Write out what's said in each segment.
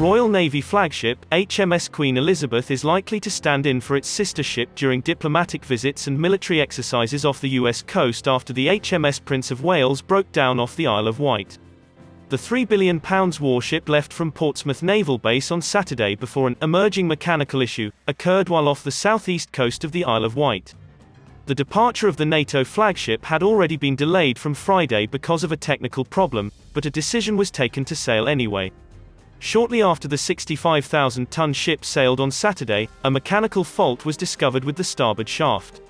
Royal Navy flagship, HMS Queen Elizabeth is likely to stand in for its sister ship during diplomatic visits and military exercises off the US coast after the HMS Prince of Wales broke down off the Isle of Wight. The £3 billion warship left from Portsmouth Naval Base on Saturday before an emerging mechanical issue occurred while off the southeast coast of the Isle of Wight. The departure of the NATO flagship had already been delayed from Friday because of a technical problem, but a decision was taken to sail anyway. Shortly after the 65,000-ton ship sailed on Saturday, a mechanical fault was discovered with the starboard shaft.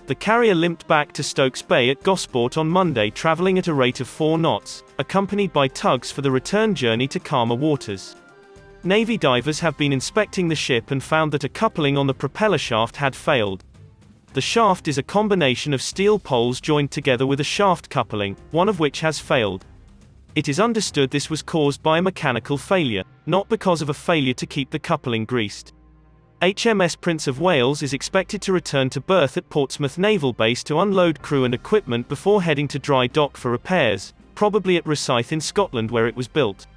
The carrier limped back to Stokes Bay at Gosport on Monday, traveling at a rate of 4 knots, accompanied by tugs for the return journey to calmer waters. Navy divers have been inspecting the ship and found that a coupling on the propeller shaft had failed. The shaft is a combination of steel poles joined together with a shaft coupling, one of which has failed. It is understood this was caused by a mechanical failure, not because of a failure to keep the coupling greased. HMS Prince of Wales is expected to return to berth at Portsmouth Naval Base to unload crew and equipment before heading to dry dock for repairs, probably at Rosyth in Scotland where it was built.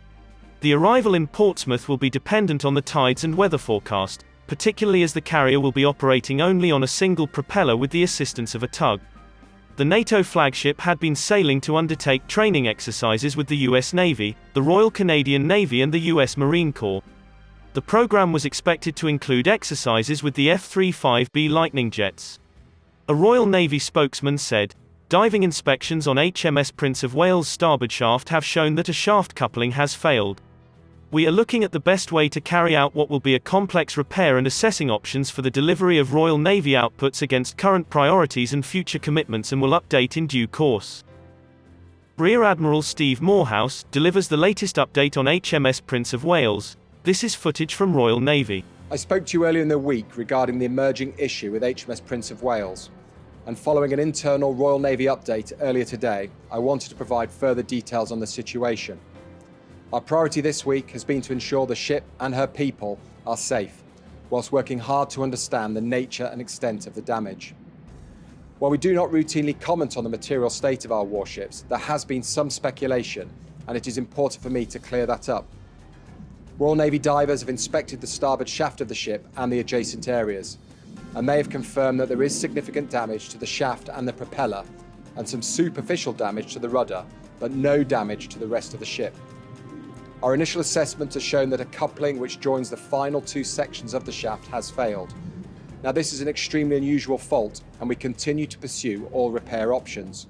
The arrival in Portsmouth will be dependent on the tides and weather forecast, particularly as the carrier will be operating only on a single propeller with the assistance of a tug. The NATO flagship had been sailing to undertake training exercises with the US Navy, the Royal Canadian Navy and the US Marine Corps. The program was expected to include exercises with the F-35B Lightning jets. A Royal Navy spokesman said, "Diving inspections on HMS Prince of Wales' starboard shaft have shown that a shaft coupling has failed. We are looking at the best way to carry out what will be a complex repair and assessing options for the delivery of Royal Navy outputs against current priorities and future commitments and will update in due course." Rear Admiral Steve Morehouse delivers the latest update on HMS Prince of Wales. This is footage from Royal Navy. I spoke to you earlier in the week regarding the emerging issue with HMS Prince of Wales, and following an internal Royal Navy update earlier today, I wanted to provide further details on the situation. Our priority this week has been to ensure the ship and her people are safe, whilst working hard to understand the nature and extent of the damage. While we do not routinely comment on the material state of our warships, there has been some speculation, and it is important for me to clear that up. Royal Navy divers have inspected the starboard shaft of the ship and the adjacent areas, and they have confirmed that there is significant damage to the shaft and the propeller, and some superficial damage to the rudder, but no damage to the rest of the ship. Our initial assessment has shown that a coupling which joins the final 2 sections of the shaft has failed. Now, this is an extremely unusual fault, and we continue to pursue all repair options.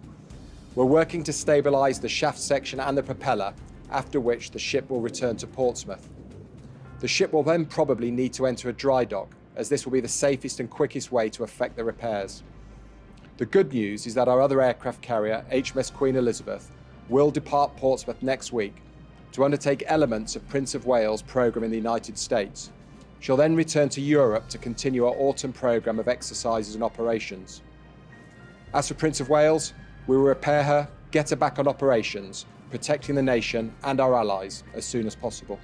We're working to stabilise the shaft section and the propeller, after which the ship will return to Portsmouth. The ship will then probably need to enter a dry dock, as this will be the safest and quickest way to effect the repairs. The good news is that our other aircraft carrier, HMS Queen Elizabeth, will depart Portsmouth next week to undertake elements of Prince of Wales' programme in the United States. She'll then return to Europe to continue our autumn programme of exercises and operations. As for Prince of Wales, we will repair her, get her back on operations, protecting the nation and our allies as soon as possible.